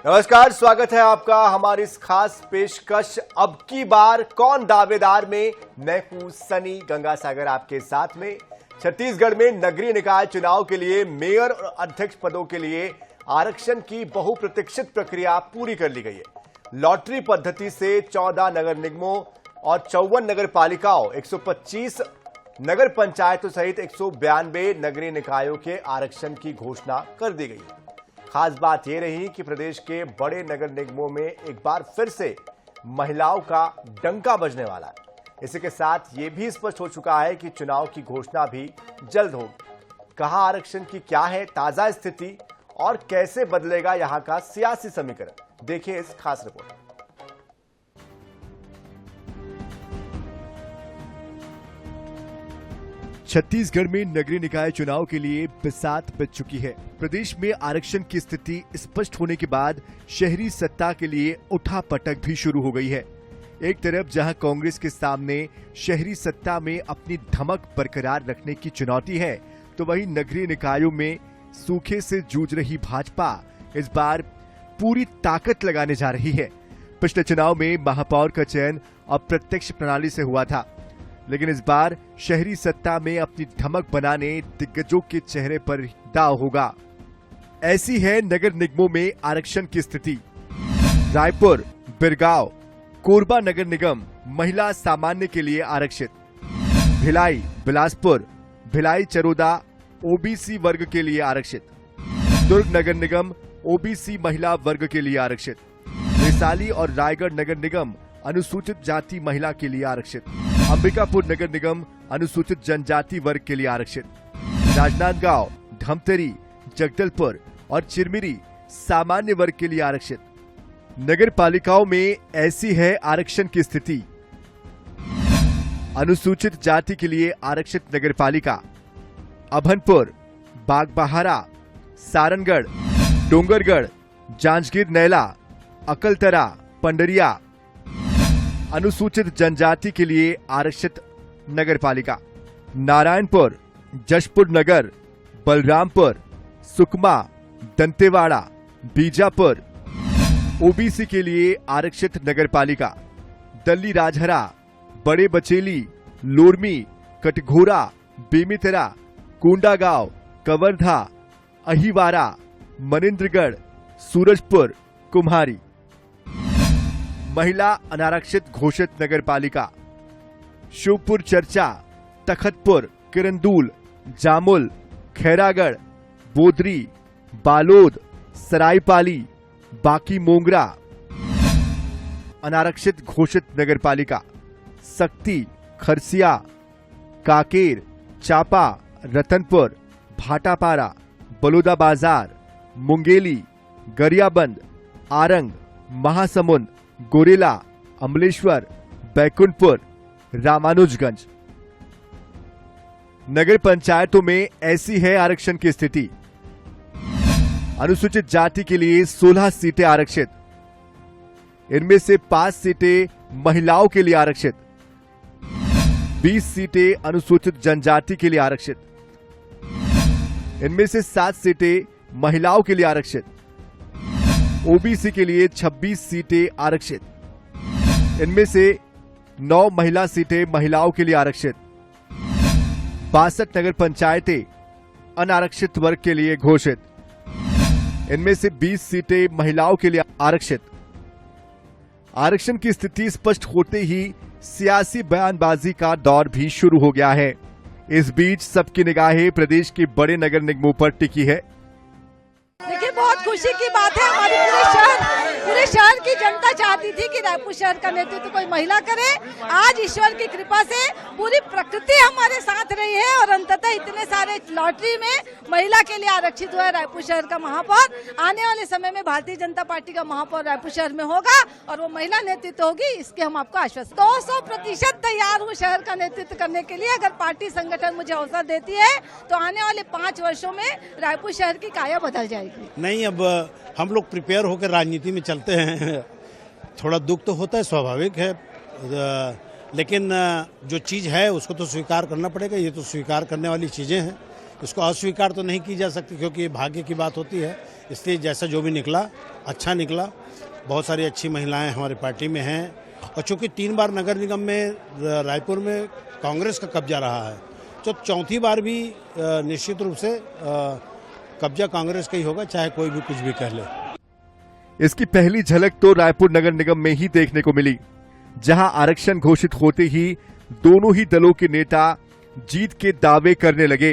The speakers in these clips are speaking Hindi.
नमस्कार, स्वागत है आपका हमारी इस खास पेशकश अब की बार कौन दावेदार में। मैं हूं सनी गंगासागर आपके साथ में। छत्तीसगढ़ में नगरीय निकाय चुनाव के लिए मेयर और अध्यक्ष पदों के लिए आरक्षण की बहुप्रतीक्षित प्रक्रिया पूरी कर ली गई है। लॉटरी पद्धति से 14 नगर निगमों और 54 नगर पालिकाओं, 125 नगर पंचायतों सहित 192 नगरीय निकायों के आरक्षण की घोषणा कर दी गई है। खास बात यह रही कि प्रदेश के बड़े नगर निगमों में एक बार फिर से महिलाओं का डंका बजने वाला है। इसी के साथ यह भी स्पष्ट हो चुका है कि चुनाव की घोषणा भी जल्द होगी। कहां आरक्षण की क्या है ताजा स्थिति और कैसे बदलेगा यहां का सियासी समीकरण, देखिए इस खास रिपोर्ट। छत्तीसगढ़ में नगरीय निकाय चुनाव के लिए बिसात बज चुकी है। प्रदेश में आरक्षण की स्थिति स्पष्ट होने के बाद शहरी सत्ता के लिए उठापटक भी शुरू हो गई है। एक तरफ जहां कांग्रेस के सामने शहरी सत्ता में अपनी धमक बरकरार रखने की चुनौती है, तो वहीं नगरीय निकायों में सूखे से जूझ रही भाजपा इस बार पूरी ताकत लगाने जा रही है। पिछले चुनाव में महापौर का चयन अप्रत्यक्ष प्रणाली से हुआ था, लेकिन इस बार शहरी सत्ता में अपनी धमक बनाने दिग्गजों के चेहरे पर दांव होगा। ऐसी है नगर निगमों में आरक्षण की स्थिति। रायपुर, बिरगांव, कोरबा नगर निगम महिला सामान्य के लिए आरक्षित। भिलाई, बिलासपुर, भिलाई चरोदा ओबीसी वर्ग के लिए आरक्षित। दुर्ग नगर निगम ओबीसी महिला वर्ग के लिए आरक्षित। वैशाली और रायगढ़ नगर निगम अनुसूचित जाति महिला के लिए आरक्षित। अंबिकापुर नगर निगम अनुसूचित जनजाति वर्ग के लिए आरक्षित। राजनांदगांव, धमतरी, जगदलपुर और चिरमिरी सामान्य वर्ग के लिए आरक्षित। नगर पालिकाओं में ऐसी है आरक्षण की स्थिति। अनुसूचित जाति के लिए आरक्षित नगर पालिका अभनपुर, बागबाहरा, सारनगढ़, डोंगरगढ़, जांजगीर नैला, अकलतरा, पंडरिया। अनुसूचित जनजाति के लिए आरक्षित नगर पालिका नारायणपुर, जशपुर नगर, बलरामपुर, सुकमा, दंतेवाड़ा, बीजापुर। ओबीसी के लिए आरक्षित नगर पालिका दल्ली राजहरा, बड़े बचेली, लोरमी, कटघोरा, बेमितरा, कोंडागांव, कवर्धा, अहिवारा, मनिंद्रगढ़, सूरजपुर, कुम्हारी। महिला अनारक्षित घोषित नगर पालिका शिवपुर चर्चा, तखतपुर, किरंदुल, जामुल, खैरागढ़, बोदरी, बालोद, सरायपाली, बाकी मोंगरा। अनारक्षित घोषित नगर पालिका सक्ती, खरसिया, काकेर, चापा, रतनपुर, भाटापारा, बलौदा बाजार, मुंगेली, गरियाबंद, आरंग, महासमुंद, गोरेला, अमलेश्वर, बैकुंठपुर, रामानुजगंज। नगर पंचायतों में ऐसी है आरक्षण की स्थिति। अनुसूचित जाति के लिए 16 सीटें आरक्षित। इनमें से 5 सीटें महिलाओं के लिए आरक्षित। 20 सीटें अनुसूचित जनजाति के लिए आरक्षित। इनमें से 7 सीटें महिलाओं के लिए आरक्षित। ओबीसी के लिए 26 सीटें आरक्षित। इनमें से 9 महिला सीटें महिलाओं के लिए आरक्षित। 62 नगर पंचायतें अनारक्षित वर्ग के लिए घोषित। इनमें से 20 सीटें महिलाओं के लिए आरक्षित। आरक्षण की स्थिति स्पष्ट होते ही सियासी बयानबाजी का दौर भी शुरू हो गया है। इस बीच सबकी निगाहें प्रदेश के बड़े नगर निगमों पर टिकी है। देखिए, बहुत खुशी की बात है। हमारी पूरे शहर की जनता चाहती थी कि रायपुर शहर का नेतृत्व कोई महिला करे। आज ईश्वर की कृपा से पूरी प्रकृति हमारे साथ रही है और अंततः इतने सारे लॉटरी में महिला के लिए आरक्षित हुआ है रायपुर शहर का महापौर। आने वाले समय में भारतीय जनता पार्टी का महापौर रायपुर शहर में होगा और वो महिला नेतृत्व होगी, इसके हम आपको आश्वस्त 200% तैयार हूँ शहर का नेतृत्व करने के लिए। अगर पार्टी संगठन मुझे अवसर देती है तो आने वाले 5 वर्षों में रायपुर शहर की काया बदल जाएगी। नहीं, अब हम लोग प्रिपेयर होकर राजनीति में चलते हैं। थोड़ा दुख तो होता है, स्वाभाविक है, लेकिन जो चीज़ है उसको तो स्वीकार करना पड़ेगा। ये तो स्वीकार करने वाली चीज़ें हैं। इसको अस्वीकार तो नहीं की जा सकती, क्योंकि ये भाग्य की बात होती है। इसलिए जैसा जो भी निकला अच्छा निकला। बहुत सारी अच्छी महिलाएं हमारी पार्टी में हैं, और चूंकि 3 बार नगर निगम में रायपुर में कांग्रेस का कब्जा रहा है, तो चौथी बार भी निश्चित रूप से कब्जा कांग्रेस का ही होगा, चाहे कोई भी कुछ भी कह ले। इसकी पहली झलक तो रायपुर नगर निगम में ही देखने को मिली, जहां आरक्षण घोषित होते ही दोनों ही दलों के नेता जीत के दावे करने लगे।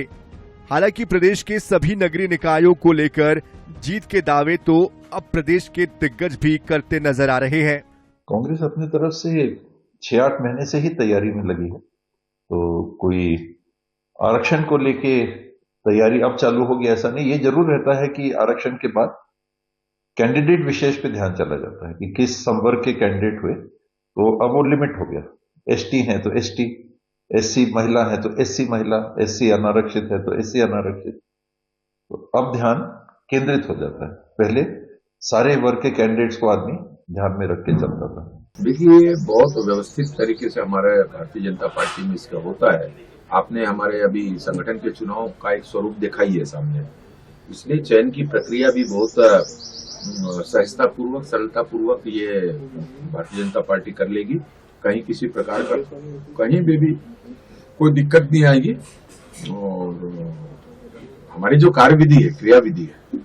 हालांकि प्रदेश के सभी नगरीय निकायों को लेकर जीत के दावे तो अब प्रदेश के दिग्गज भी करते नजर आ रहे हैं। कांग्रेस अपनी तरफ से 6-8 महीने से ही तैयारी में लगी है, तो कोई आरक्षण को लेके तैयारी अब चालू होगी ऐसा नहीं। ये जरूर रहता है कि आरक्षण के बाद कैंडिडेट विशेष पे ध्यान चला जाता है कि किस संवर्ग के कैंडिडेट हुए, तो अब वो लिमिट हो गया। एसटी है तो एसटी, एससी महिला है तो एससी महिला, एससी अनारक्षित है तो एससी अनारक्षित, तो अब ध्यान केंद्रित हो जाता है। पहले सारे वर्ग के कैंडिडेट्स को आदमी ध्यान में रख के चलता था। देखिए, बहुत व्यवस्थित तरीके से हमारे भारतीय जनता पार्टी में इसका होता है। आपने हमारे अभी संगठन के चुनाव का एक स्वरूप देखा ही है सामने, इसलिए चयन की प्रक्रिया भी बहुत सहजता पूर्वक, सरलता पूर्वक ये भारतीय जनता पार्टी कर लेगी। कहीं किसी प्रकार का कहीं भी कोई दिक्कत नहीं आएगी। और हमारी जो कार्यविधि है, क्रियाविधि है,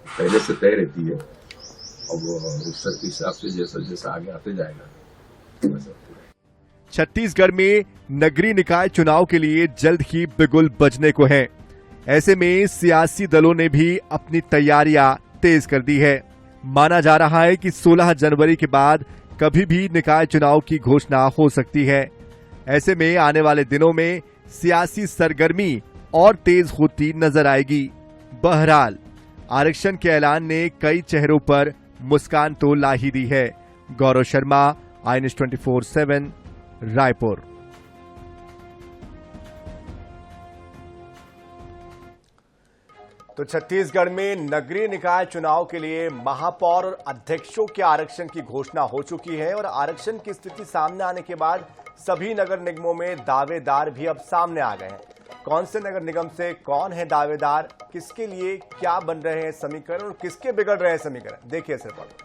पहले से तय रहती है। अब उस सर के हिसाब से जैसा जैसा आगे आते जाएगा। छत्तीसगढ़ में नगरीय निकाय चुनाव के लिए जल्द ही बिगुल बजने को है। ऐसे में सियासी दलों ने भी अपनी तैयारियां तेज कर दी है। माना जा रहा है कि 16 जनवरी के बाद कभी भी निकाय चुनाव की घोषणा हो सकती है। ऐसे में आने वाले दिनों में सियासी सरगर्मी और तेज होती नजर आएगी। बहरहाल आरक्षण के ऐलान ने कई चेहरों पर मुस्कान तो ला ही दी है। गौरव शर्मा, INS 24/7, रायपुर। तो छत्तीसगढ़ में नगरीय निकाय चुनाव के लिए महापौर और अध्यक्षों के आरक्षण की घोषणा हो चुकी है, और आरक्षण की स्थिति सामने आने के बाद सभी नगर निगमों में दावेदार भी अब सामने आ गए हैं। कौन से नगर निगम से कौन है दावेदार, किसके लिए क्या बन रहे हैं समीकरण और किसके बिगड़ रहे हैं समीकरण, देखिए इस रिपोर्ट।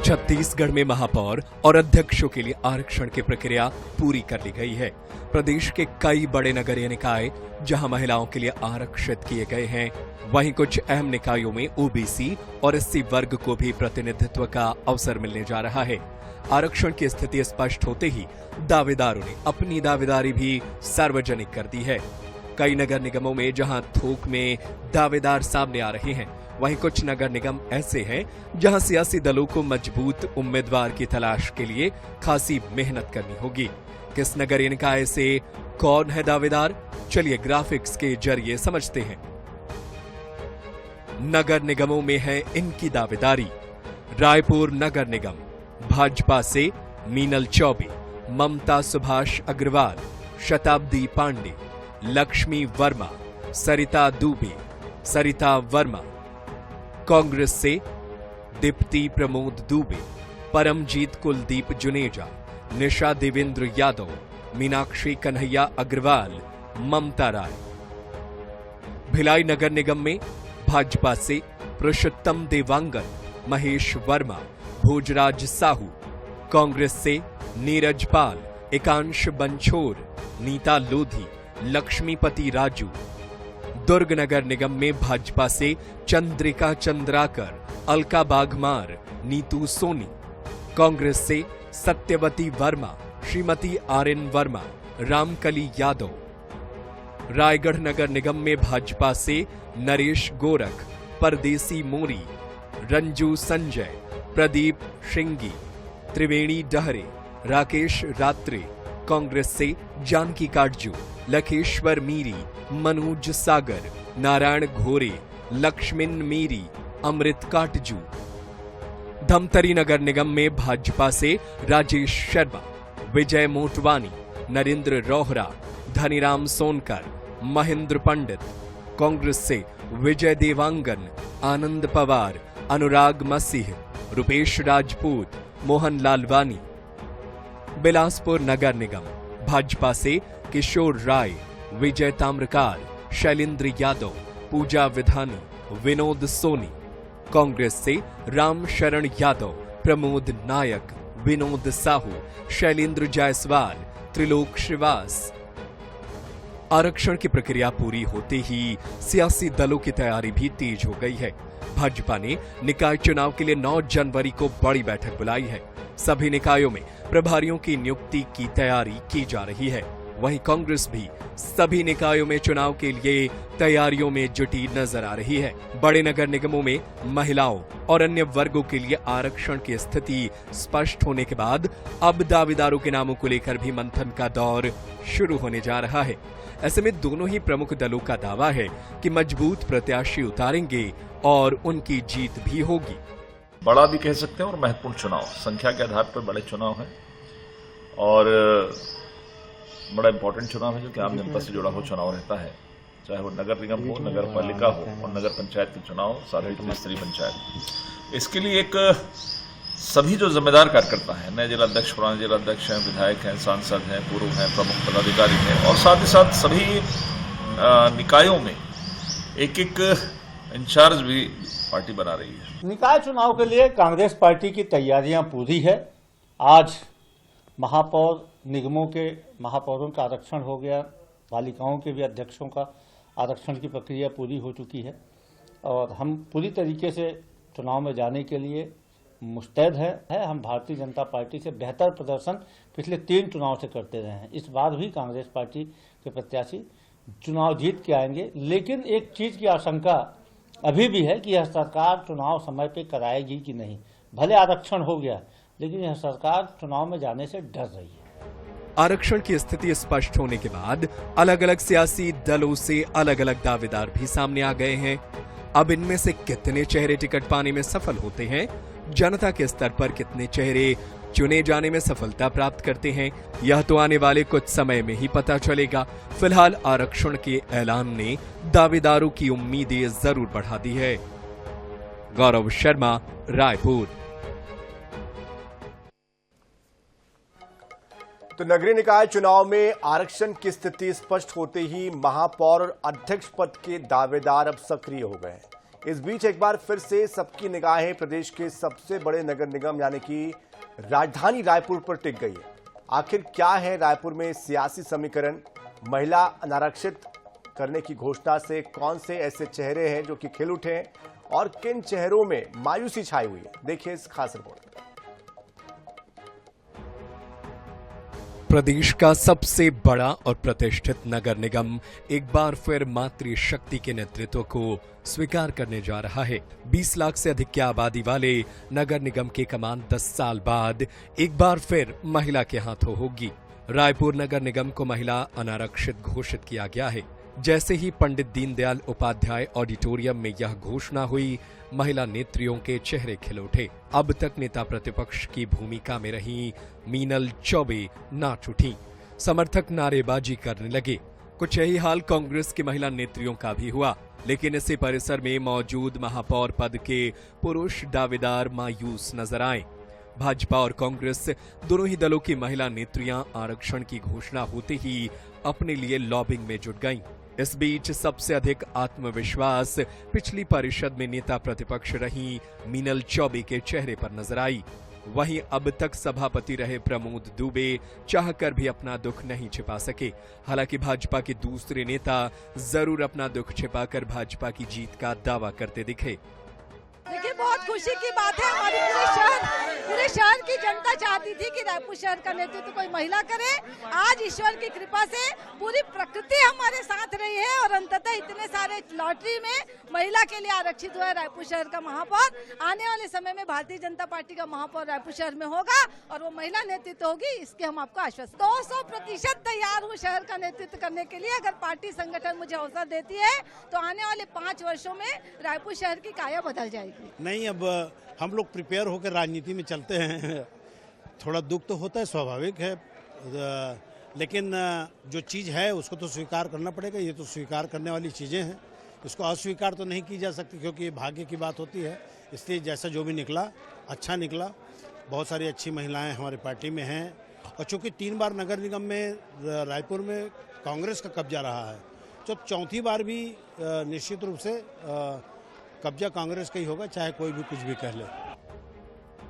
छत्तीसगढ़ में महापौर और अध्यक्षों के लिए आरक्षण की प्रक्रिया पूरी कर ली गई है। प्रदेश के कई बड़े नगरीय निकाय जहां महिलाओं के लिए आरक्षित किए गए हैं, वहीं कुछ अहम निकायों में ओबीसी और एससी वर्ग को भी प्रतिनिधित्व का अवसर मिलने जा रहा है। आरक्षण की स्थिति स्पष्ट होते ही दावेदारों ने अपनी दावेदारी भी सार्वजनिक कर दी है। कई नगर निगमों में जहां थोक में दावेदार सामने आ रहे हैं, वहीं कुछ नगर निगम ऐसे हैं जहां सियासी दलों को मजबूत उम्मीदवार की तलाश के लिए खासी मेहनत करनी होगी। किस नगरीय निकाय से कौन है दावेदार, चलिए ग्राफिक्स के जरिए समझते हैं। नगर निगमों में है इनकी दावेदारी। रायपुर नगर निगम, भाजपा से मीनल चौबे, ममता सुभाष अग्रवाल, शताब्दी पांडे, लक्ष्मी वर्मा, सरिता दुबे, सरिता वर्मा। कांग्रेस से दीप्ति प्रमोद दुबे, परमजीत कुलदीप जुनेजा, निशा देवेंद्र यादव, मीनाक्षी कन्हैया अग्रवाल, ममता राय। भिलाई नगर निगम में भाजपा से पुरुषोत्तम देवांगन, महेश वर्मा, भोजराज साहू। कांग्रेस से नीरज पाल, एकांश बंछोर, नीता लोधी, लक्ष्मीपति राजू। दुर्ग नगर निगम में भाजपा से चंद्रिका चंद्राकर, अलका बाघमार, नीतू सोनी। कांग्रेस से सत्यवती वर्मा, श्रीमती आर्यन वर्मा, रामकली यादव। रायगढ़ नगर निगम में भाजपा से नरेश गोरख, परदेसी मोरी, रंजू संजय, प्रदीप श्रृंगी, त्रिवेणी डहरे, राकेश रात्रे। कांग्रेस से जानकी काटजू, लखेश्वर मीरी, मनोज सागर, नारायण घोरे, लक्ष्मण मीरी, अमृत काटजू। धमतरी नगर निगम में भाजपा से राजेश शर्मा, विजय मोटवानी, नरेंद्र रोहरा, धनीराम सोनकर, महेंद्र पंडित। कांग्रेस से विजय देवांगन, आनंद पवार, अनुराग मसीह, रुपेश राजपूत, मोहन लालवानी। बिलासपुर नगर निगम भाजपा से किशोर राय, विजय ताम्रकार, शैलेंद्र यादव, पूजा विधानी, विनोद सोनी। कांग्रेस से राम शरण यादव, प्रमोद नायक, विनोद साहू, शैलेंद्र जायसवाल, त्रिलोक श्रीवास। आरक्षण की प्रक्रिया पूरी होते ही सियासी दलों की तैयारी भी तेज हो गई है। भाजपा ने निकाय चुनाव के लिए 9 जनवरी को बड़ी बैठक बुलाई है। सभी निकायों में प्रभारियों की नियुक्ति की तैयारी की जा रही है। वहीं कांग्रेस भी सभी निकायों में चुनाव के लिए तैयारियों में जुटी नजर आ रही है। बड़े नगर निगमों में महिलाओं और अन्य वर्गों के लिए आरक्षण की स्थिति स्पष्ट होने के बाद अब दावेदारों के नामों को लेकर भी मंथन का दौर शुरू होने जा रहा है। ऐसे में दोनों ही प्रमुख दलों का दावा है कि मजबूत प्रत्याशी उतारेंगे और उनकी जीत भी होगी। बड़ा भी कह सकते हैं और महत्वपूर्ण चुनाव, संख्या के आधार पर बड़े चुनाव हैं और बड़ा इंपॉर्टेंट चुनाव है जो कि आम जनता से जुड़ा हुआ चुनाव रहता है, चाहे वो नगर निगम हो, नगर पालिका हो और नगर पंचायत के चुनाव, साथ ही त्रिस्तरीय पंचायत। इसके लिए एक सभी जो जिम्मेदार कार्यकर्ता हैं, नए जिलाध्यक्ष, पुराने जिलाध्यक्ष हैं, विधायक हैं, सांसद हैं, पूर्व हैं, प्रमुख पदाधिकारी हैं और साथ ही साथ सभी निकायों में एक इंचार्ज भी पार्टी बना रही है। निकाय चुनाव के लिए कांग्रेस पार्टी की तैयारियां पूरी है। आज महापौर निगमों के महापौरों का आरक्षण हो गया, पालिकाओं के भी अध्यक्षों का आरक्षण की प्रक्रिया पूरी हो चुकी है और हम पूरी तरीके से चुनाव में जाने के लिए मुस्तैद है। हम भारतीय जनता पार्टी से बेहतर प्रदर्शन पिछले 3 चुनाव से करते रहे हैं। इस बार भी कांग्रेस पार्टी के प्रत्याशी चुनाव जीत के आएंगे, लेकिन एक चीज की आशंका अभी भी है कि यह सरकार चुनाव समय पे कराएगी कि नहीं। भले आरक्षण हो गया, लेकिन यह सरकार चुनाव में जाने से डर रही है। आरक्षण की स्थिति स्पष्ट होने के बाद अलग अलग सियासी दलों से अलग अलग दावेदार भी सामने आ गए हैं। अब इनमें से कितने चेहरे टिकट पाने में सफल होते हैं, जनता के स्तर पर कितने चेहरे चुने जाने में सफलता प्राप्त करते हैं, यह तो आने वाले कुछ समय में ही पता चलेगा। फिलहाल आरक्षण के ऐलान ने दावेदारों की उम्मीदें जरूर बढ़ा दी है। गौरव शर्मा, रायपुर। तो नगरीय निकाय चुनाव में आरक्षण की स्थिति स्पष्ट होते ही महापौर और अध्यक्ष पद के दावेदार अब सक्रिय हो गए हैं। इस बीच एक बार फिर से सबकी निगाहें प्रदेश के सबसे बड़े नगर निगम यानी कि राजधानी रायपुर पर टिक गई है। आखिर क्या है रायपुर में सियासी समीकरण? महिला अनारक्षित करने की घोषणा से कौन से ऐसे चेहरे हैं जो कि खिल उठे हैं और किन चेहरों में मायूसी छाई हुई है? देखिए इस खास रिपोर्ट। प्रदेश का सबसे बड़ा और प्रतिष्ठित नगर निगम एक बार फिर मातृशक्ति के नेतृत्व को स्वीकार करने जा रहा है। 20 लाख से अधिक की आबादी वाले नगर निगम की कमान 10 साल बाद एक बार फिर महिला के हाथों होगी। रायपुर नगर निगम को महिला अनारक्षित घोषित किया गया है। जैसे ही पंडित दीनदयाल उपाध्याय ऑडिटोरियम में यह घोषणा हुई, महिला नेत्रियों के चेहरे खिल उठे। अब तक नेता प्रतिपक्ष की भूमिका में रही मीनल चौबे नाच उठी, समर्थक नारेबाजी करने लगे। कुछ यही हाल कांग्रेस की महिला नेत्रियों का भी हुआ, लेकिन इसी परिसर में मौजूद महापौर पद के पुरुष दावेदार मायूस नजर आए। भाजपा और कांग्रेस दोनों ही दलों की महिला नेत्रियां आरक्षण की घोषणा होते ही अपने लिए लॉबिंग में जुट गईं। इस बीच सबसे अधिक आत्मविश्वास पिछली परिषद में नेता प्रतिपक्ष रही मीनल चौबे के चेहरे पर नजर आई। वहीं अब तक सभापति रहे प्रमोद दुबे चाहकर भी अपना दुख नहीं छिपा सके। हालांकि भाजपा के दूसरे नेता जरूर अपना दुख छिपाकर भाजपा की जीत का दावा करते दिखे। देखिए, बहुत खुशी की बात है। हमारी पूरे शहर की जनता चाहती थी कि रायपुर शहर का नेतृत्व कोई महिला करे। आज ईश्वर की कृपा से पूरी प्रकृति हमारे साथ रही है और अंततः इतने सारे लॉटरी में महिला के लिए आरक्षित हुआ है रायपुर शहर का महापौर। आने वाले समय में भारतीय जनता पार्टी का महापौर रायपुर शहर में होगा और वो महिला नेतृत्व होगी, इसके हम आपको आश्वस्त 200% तैयार हूँ शहर का नेतृत्व करने के लिए। अगर पार्टी संगठन मुझे अवसर देती है तो आने वाले 5 वर्षों में रायपुर शहर की काया बदल जाएगी। नहीं, अब हम लोग प्रिपेयर होकर राजनीति में चलते हैं। थोड़ा दुख तो होता है, स्वाभाविक है, लेकिन जो चीज़ है उसको तो स्वीकार करना पड़ेगा। ये तो स्वीकार करने वाली चीज़ें हैं, इसको अस्वीकार तो नहीं की जा सकती, क्योंकि ये भाग्य की बात होती है। इसलिए जैसा जो भी निकला अच्छा निकला। बहुत सारी अच्छी महिलाएं हमारी पार्टी में हैं और चूंकि 3 बार नगर निगम में रायपुर में कांग्रेस का कब्जा रहा है, तो चौथी बार भी निश्चित रूप से कब्जा कांग्रेस का ही होगा, चाहे कोई भी कुछ भी कह ले।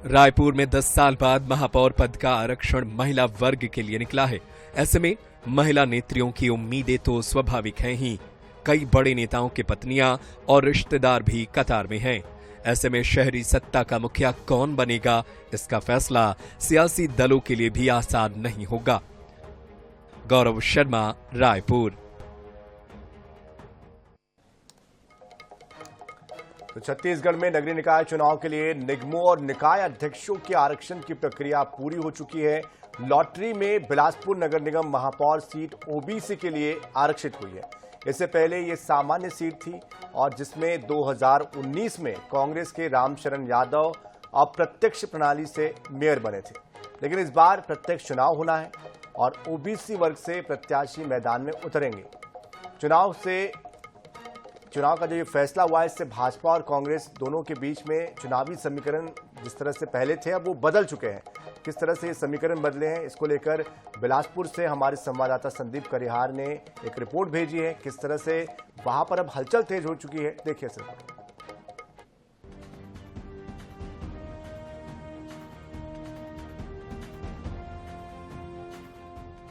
रायपुर में 10 साल बाद महापौर पद का आरक्षण महिला वर्ग के लिए निकला है। ऐसे में महिला नेत्रियों की उम्मीदें तो स्वाभाविक हैं ही। कई बड़े नेताओं की पत्नियां और रिश्तेदार भी कतार में हैं। ऐसे में शहरी सत्ता का मुखिया कौन बनेगा, इसका फैसला सियासी दलों के लिए भी आसान नहीं होगा। गौरव शर्मा, रायपुर। तो छत्तीसगढ़ में नगरीय निकाय चुनाव के लिए निगमों और निकाय अध्यक्षों के आरक्षण की प्रक्रिया पूरी हो चुकी है। लॉटरी में बिलासपुर नगर निगम महापौर सीट ओबीसी के लिए आरक्षित हुई है। इससे पहले ये सामान्य सीट थी और जिसमें 2019 में कांग्रेस के रामशरण यादव अप्रत्यक्ष प्रणाली से मेयर बने थे। लेकिन इस बार प्रत्यक्ष चुनाव होना है और ओबीसी वर्ग से प्रत्याशी मैदान में उतरेंगे। चुनाव का जो ये फैसला हुआ है, इससे भाजपा और कांग्रेस दोनों के बीच में चुनावी समीकरण जिस तरह से पहले थे अब वो बदल चुके हैं। किस तरह से ये समीकरण बदले हैं, इसको लेकर बिलासपुर से हमारे संवाददाता संदीप करिहार ने एक रिपोर्ट भेजी है। किस तरह से वहां पर अब हलचल तेज हो चुकी है, देखिए सर।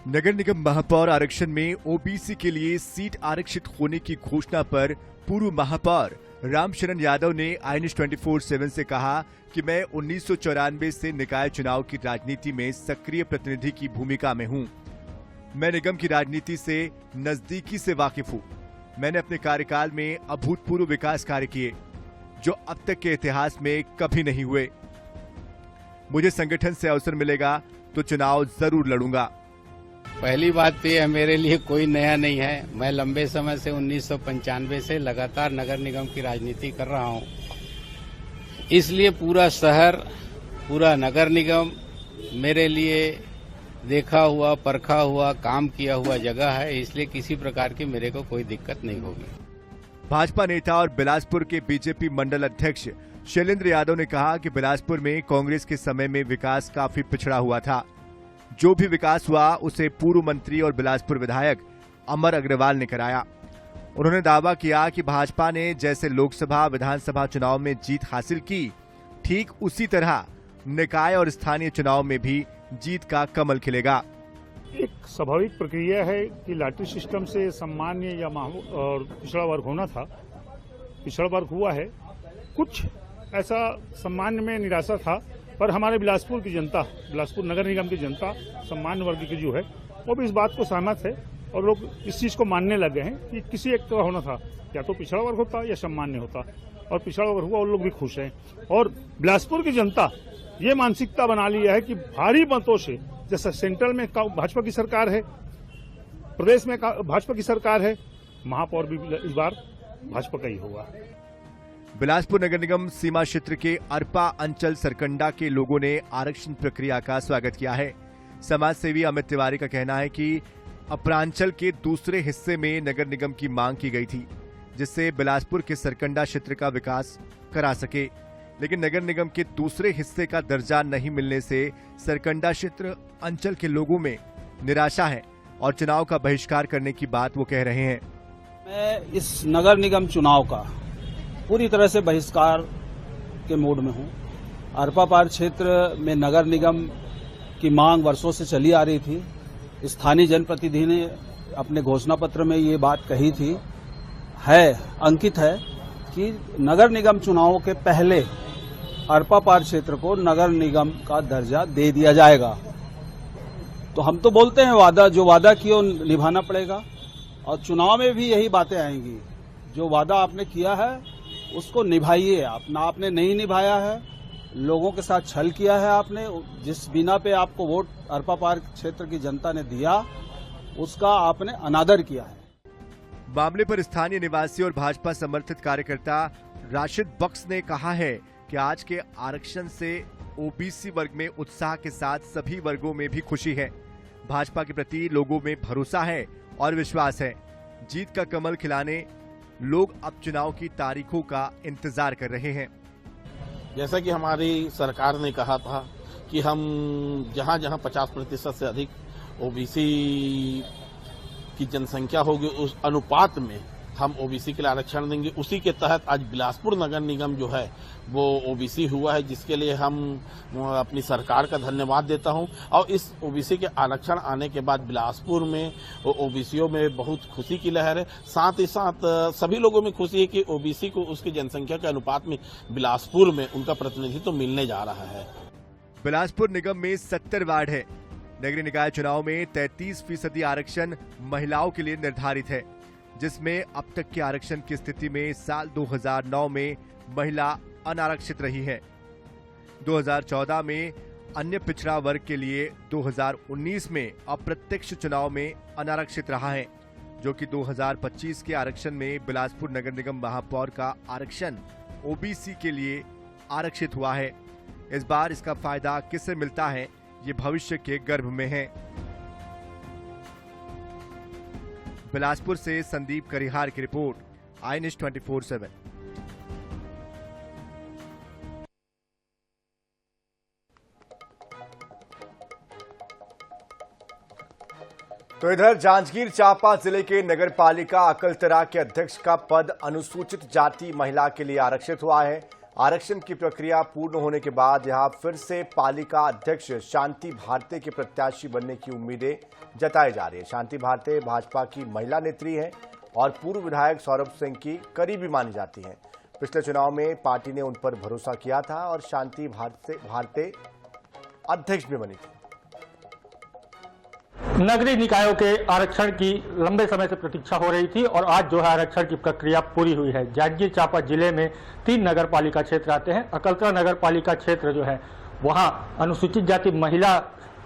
नगर निगम महापौर आरक्षण में ओबीसी के लिए सीट आरक्षित होने की घोषणा पर पूर्व महापौर रामशरण यादव ने आईएनएस 24/7 से कहा कि मैं 1994 से निकाय चुनाव की राजनीति में सक्रिय प्रतिनिधि की भूमिका में हूं। मैं निगम की राजनीति से नजदीकी से वाकिफ हूं। मैंने अपने कार्यकाल में अभूतपूर्व विकास कार्य किए जो अब तक के इतिहास में कभी नहीं हुए। मुझे संगठन से अवसर मिलेगा तो चुनाव जरूर लड़ूंगा। पहली बात तो यह मेरे लिए कोई नया नहीं है। मैं लंबे समय से 1995 से लगातार नगर निगम की राजनीति कर रहा हूं। इसलिए पूरा शहर, पूरा नगर निगम मेरे लिए देखा हुआ, परखा हुआ, काम किया हुआ जगह है। इसलिए किसी प्रकार की मेरे को कोई दिक्कत नहीं होगी। भाजपा नेता और बिलासपुर के बीजेपी मंडल अध्यक्ष शैलेंद्र यादव ने कहा कि बिलासपुर में कांग्रेस के समय में विकास काफी पिछड़ा हुआ था। जो भी विकास हुआ उसे पूर्व मंत्री और बिलासपुर विधायक अमर अग्रवाल ने कराया। उन्होंने दावा किया कि भाजपा ने जैसे लोकसभा विधानसभा चुनाव में जीत हासिल की, ठीक उसी तरह निकाय और स्थानीय चुनाव में भी जीत का कमल खिलेगा। एक स्वाभाविक प्रक्रिया है कि लॉटरी सिस्टम से सामान्य या और पिछड़ा वर्ग होना था, पिछड़ा वर्ग हुआ है। कुछ ऐसा सामान्य में निराशा था, पर हमारे बिलासपुर की जनता, बिलासपुर नगर निगम की जनता, सामान्य वर्ग की जो है वो भी इस बात को सहमत है और लोग इस चीज को मानने लग गए हैं कि किसी एक का होना था, या तो पिछड़ा वर्ग होता या सामान्य होता, और पिछड़ा वर्ग हुआ और लोग भी खुश हैं। और बिलासपुर की जनता ये मानसिकता बना लिया है कि भारी मतों से, जैसा सेंट्रल में भाजपा की सरकार है, प्रदेश में भाजपा की सरकार है, महापौर भी इस बार भाजपा का ही होगा। बिलासपुर नगर निगम सीमा क्षेत्र के अरपा अंचल सरकंडा के लोगों ने आरक्षण प्रक्रिया का स्वागत किया है। समाज सेवी अमित तिवारी का कहना है कि अपरांचल के दूसरे हिस्से में नगर निगम की मांग की गई थी, जिससे बिलासपुर के सरकंडा क्षेत्र का विकास करा सके। लेकिन नगर निगम के दूसरे हिस्से का दर्जा नहीं मिलने से सरकंडा क्षेत्र अंचल के लोगों में निराशा है और चुनाव का बहिष्कार करने की बात वो कह रहे हैं। मैं इस नगर निगम चुनाव का पूरी तरह से बहिष्कार के मोड में हूं। अरपा पार क्षेत्र में नगर निगम की मांग वर्षों से चली आ रही थी। स्थानीय जनप्रतिनिधि ने अपने घोषणा पत्र में ये बात कही थी, अंकित है कि नगर निगम चुनावों के पहले अरपा पार क्षेत्र को नगर निगम का दर्जा दे दिया जाएगा। तो हम तो बोलते हैं वादा, जो वादा किया निभाना पड़ेगा और चुनाव में भी यही बातें आएंगी। जो वादा आपने किया है उसको निभाइए। आपने नहीं निभाया है, लोगों के साथ छल किया है आपने। जिस बिना पे आपको वोट अरपा पार क्षेत्र की जनता ने दिया, उसका आपने अनादर किया है। मामले पर स्थानीय निवासी और भाजपा समर्थित कार्यकर्ता राशिद बख्श ने कहा है कि आज के आरक्षण से ओबीसी वर्ग में उत्साह के साथ सभी वर्गों में भी खुशी है। भाजपा के प्रति लोगों में भरोसा है और विश्वास है। जीत का कमल खिलाने लोग अब चुनाव की तारीखों का इंतजार कर रहे हैं। जैसा कि हमारी सरकार ने कहा था कि हम जहां जहां 50% से अधिक ओबीसी की जनसंख्या होगी उस अनुपात में हम ओबीसी के लिए आरक्षण देंगे। उसी के तहत आज बिलासपुर नगर निगम जो है वो ओबीसी हुआ है, जिसके लिए हम अपनी सरकार का धन्यवाद देता हूं। और इस ओबीसी के आरक्षण आने के बाद बिलासपुर में ओबीसीओं में बहुत खुशी की लहर है। साथ ही साथ सभी लोगों में खुशी है कि ओबीसी को उसकी जनसंख्या के अनुपात में बिलासपुर में उनका प्रतिनिधित्व मिलने जा रहा है। बिलासपुर निगम में 70 वार्ड है। नगरीय निकाय चुनाव में 33% आरक्षण महिलाओं के लिए निर्धारित है, जिसमें अब तक के आरक्षण की स्थिति में साल 2009 में महिला अनारक्षित रही है। 2014 में अन्य पिछड़ा वर्ग के लिए 2019 में अप्रत्यक्ष चुनाव में अनारक्षित रहा है, जो कि 2025 के आरक्षण में बिलासपुर नगर निगम महापौर का आरक्षण ओबीसी के लिए आरक्षित हुआ है। इस बार इसका फायदा किसे मिलता है, ये भविष्य के गर्भ में है। बिलासपुर से संदीप करिहार की रिपोर्ट, आई न्यूज़ 24/7। तो इधर जांजगीर चांपा जिले के नगर पालिका अकलतरा के अध्यक्ष का पद अनुसूचित जाति महिला के लिए आरक्षित हुआ है। आरक्षण की प्रक्रिया पूर्ण होने के बाद यहां फिर से पालिका अध्यक्ष शांति भारते के प्रत्याशी बनने की उम्मीदें जताई जा रही है। शांति भारते भाजपा की महिला नेत्री हैं और पूर्व विधायक सौरभ सिंह की करीबी मानी जाती हैं। पिछले चुनाव में पार्टी ने उन पर भरोसा किया था और शांति भारते अध्यक्ष भी बनी थी। नगरीय निकायों के आरक्षण की लंबे समय से प्रतीक्षा हो रही थी और आज जो है आरक्षण की प्रक्रिया पूरी हुई है। जांजगीर चांपा जिले में 3 नगर पालिका क्षेत्र आते हैं। अकलतरा नगर पालिका क्षेत्र जो है वहां अनुसूचित जाति महिला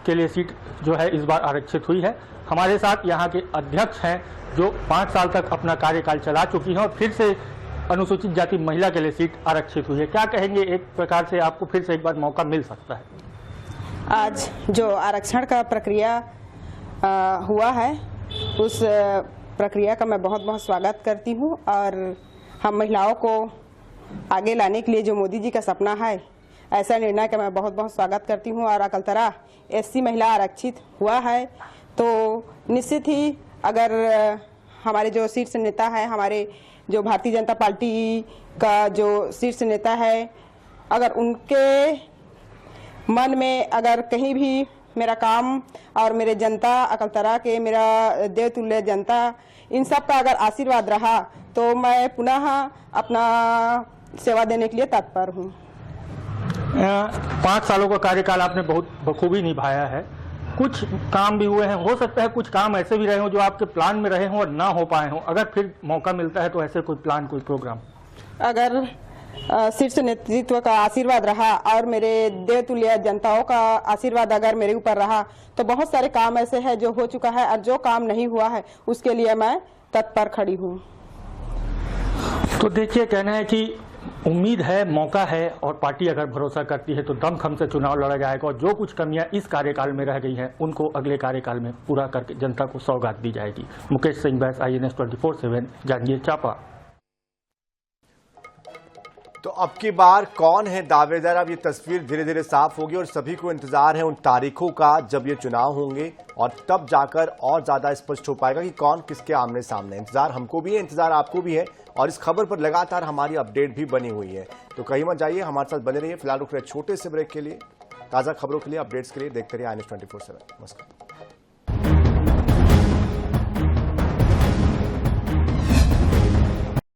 के लिए सीट जो है इस बार आरक्षित हुई है। हमारे साथ यहाँ के अध्यक्ष हैं जो 5 साल तक अपना कार्यकाल चला चुकी हैं और फिर से अनुसूचित जाति महिला के लिए सीट आरक्षित हुई है। क्या कहेंगे, एक प्रकार से आपको फिर से एक बार मौका मिल सकता है? आज जो आरक्षण का प्रक्रिया हुआ है उस प्रक्रिया का मैं बहुत बहुत स्वागत करती हूँ और हम महिलाओं को आगे लाने के लिए जो मोदी जी का सपना है, ऐसा निर्णय का मैं बहुत बहुत स्वागत करती हूँ। और अकलतरा एससी महिला आरक्षित हुआ है तो निश्चित ही अगर हमारे जो शीर्ष नेता है, हमारे जो भारतीय जनता पार्टी का जो शीर्ष नेता है, अगर उनके मन में अगर कहीं भी मेरा काम और मेरे जनता अकलतरा के मेरा देवतुल्य जनता इन सब का अगर आशीर्वाद रहा तो मैं पुनः अपना सेवा देने के लिए तत्पर हूँ। 5 सालों का कार्यकाल आपने बहुत बखूबी निभाया है। कुछ काम भी हुए हैं, हो सकता है कुछ काम ऐसे भी रहे हों जो आपके प्लान में रहे हों और ना हो पाए हों। अगर फिर मौका मिलता है तो ऐसे कोई प्लान, कोई प्रोग्राम? अगर शीर्ष नेतृत्व का आशीर्वाद रहा और मेरे देवतुल्य जनताओं का आशीर्वाद अगर मेरे ऊपर रहा तो बहुत सारे काम ऐसे हैं जो हो चुका है और जो काम नहीं हुआ है उसके लिए मैं तत्पर खड़ी हूँ। तो देखिए, कहना है कि उम्मीद है, मौका है और पार्टी अगर भरोसा करती है तो दमखम से चुनाव लड़ा जाएगा और जो कुछ कमियां इस कार्यकाल में रह गई हैं उनको अगले कार्यकाल में पूरा करके जनता को सौगात दी जाएगी। मुकेश सिंह बैस, INS 24/7, जांजगीर चांपा। तो अब की बार कौन है दावेदार, अब ये तस्वीर धीरे धीरे साफ होगी और सभी को इंतजार है उन तारीखों का जब ये चुनाव होंगे और तब जाकर और ज्यादा स्पष्ट हो पाएगा कि कौन किसके आमने सामने। इंतजार हमको भी है, इंतजार आपको भी है और इस खबर पर लगातार हमारी अपडेट भी बनी हुई है। तो कहीं मत जाइए, हमारे साथ बने रहिए। फिलहाल रुक रहे छोटे से ब्रेक के लिए। ताजा खबरों के लिए, अपडेट्स के लिए देखते रहिए INS 24/7। नमस्कार।